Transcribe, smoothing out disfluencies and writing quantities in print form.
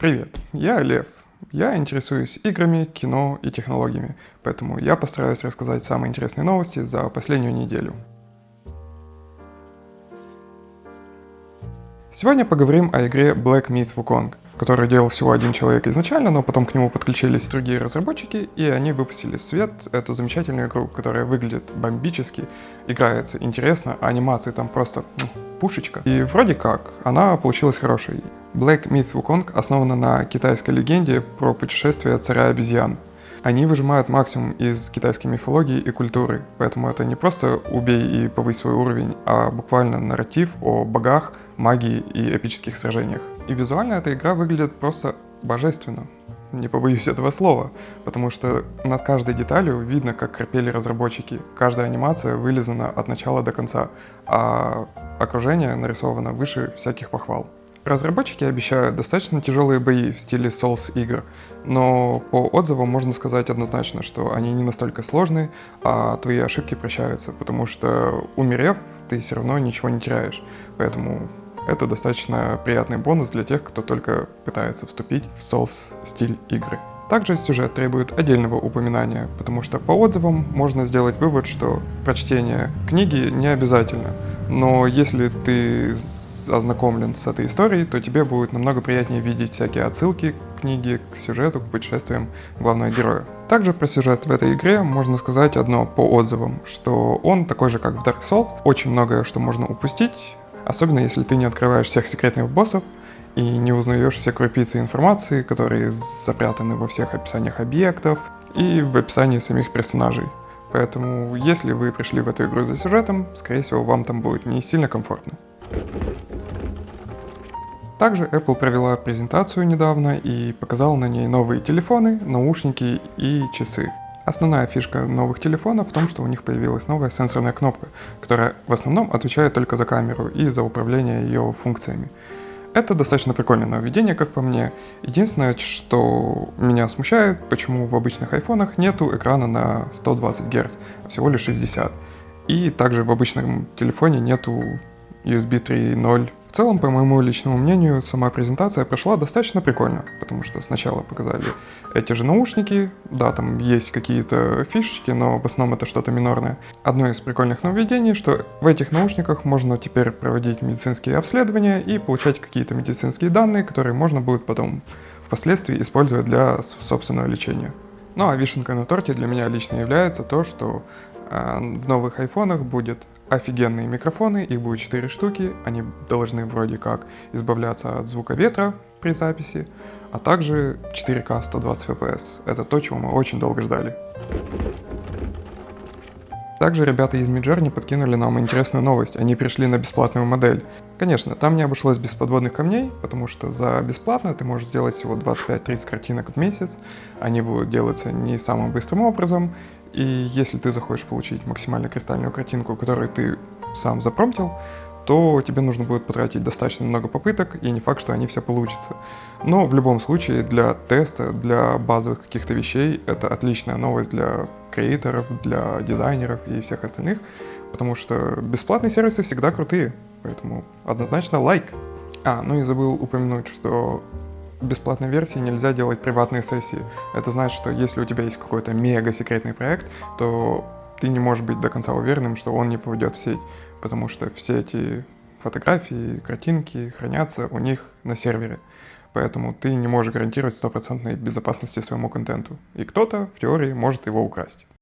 Привет, я Лев. Я интересуюсь играми, кино и технологиями, поэтому я постараюсь рассказать самые интересные новости за последнюю неделю. Сегодня поговорим о игре Black Myth Wukong, которую делал всего один человек изначально, но потом к нему подключились другие разработчики, и они выпустили в свет эту замечательную игру, которая выглядит бомбически, играется интересно, а анимации там просто пушечка. И вроде как, она получилась хорошей. Black Myth Wukong основана на китайской легенде про путешествие царя обезьян. Они выжимают максимум из китайской мифологии и культуры, поэтому это не просто убей и повысь свой уровень, а буквально нарратив о богах, магии и эпических сражениях. И визуально эта игра выглядит просто божественно, не побоюсь этого слова, потому что над каждой деталью видно, как корпели разработчики. Каждая анимация вылизана от начала до конца, а окружение нарисовано выше всяких похвал. Разработчики обещают достаточно тяжелые бои в стиле Souls игр, но по отзывам можно сказать однозначно, что они не настолько сложные, а твои ошибки прощаются, потому что умерев, ты все равно ничего не теряешь. Поэтому это достаточно приятный бонус для тех, кто только пытается вступить в Souls стиль игры. Также сюжет требует отдельного упоминания, потому что по отзывам можно сделать вывод, что прочтение книги не обязательно, но если ты ознакомлен с этой историей, то тебе будет намного приятнее видеть всякие отсылки к книге, к сюжету, к путешествиям главного героя. Также про сюжет в этой игре можно сказать одно по отзывам, что он такой же, как в Dark Souls, очень многое, что можно упустить, особенно если ты не открываешь всех секретных боссов и не узнаешь все крупицы информации, которые запрятаны во всех описаниях объектов и в описании самих персонажей. Поэтому, если вы пришли в эту игру за сюжетом, скорее всего, вам там будет не сильно комфортно. Также Apple провела презентацию недавно и показала на ней новые телефоны, наушники и часы. Основная фишка новых телефонов в том, что у них появилась новая сенсорная кнопка, которая в основном отвечает только за камеру и за управление ее функциями. Это достаточно прикольное нововведение, как по мне. Единственное, что меня смущает, почему в обычных айфонах нету экрана на 120 Гц, а всего лишь 60. И также в обычном телефоне нету USB 3.0. В целом, по моему личному мнению, сама презентация прошла достаточно прикольно, потому что сначала показали эти же наушники, да, там есть какие-то фишечки, но в основном это что-то минорное. Одно из прикольных нововведений, что в этих наушниках можно теперь проводить медицинские обследования и получать какие-то медицинские данные, которые можно будет потом впоследствии использовать для собственного лечения. Ну а вишенкой на торте для меня лично является то, что в новых айфонах будет офигенные микрофоны, их будет 4 штуки, они должны вроде как избавляться от звука ветра при записи, а также 4К 120 FPS. Это то, чего мы очень долго ждали. Также ребята из Midjourney подкинули нам интересную новость, они перешли на бесплатную модель. Конечно, там не обошлось без подводных камней, потому что за бесплатно ты можешь сделать всего 25-30 картинок в месяц, они будут делаться не самым быстрым образом, и если ты захочешь получить максимально кристальную картинку, которую ты сам запромптил, то тебе нужно будет потратить достаточно много попыток, и не факт, что они все получатся. Но в любом случае для теста, для базовых каких-то вещей это отличная новость для креаторов, для дизайнеров и всех остальных, потому что бесплатные сервисы всегда крутые, поэтому однозначно лайк. Ну и забыл упомянуть, что в бесплатной версии нельзя делать приватные сессии. Это значит, что если у тебя есть какой-то мега секретный проект, то ты не можешь быть до конца уверенным, что он не попадет в сеть, потому что все эти фотографии, картинки хранятся у них на сервере. Поэтому ты не можешь гарантировать стопроцентной безопасности своему контенту. И кто-то, в теории, может его украсть.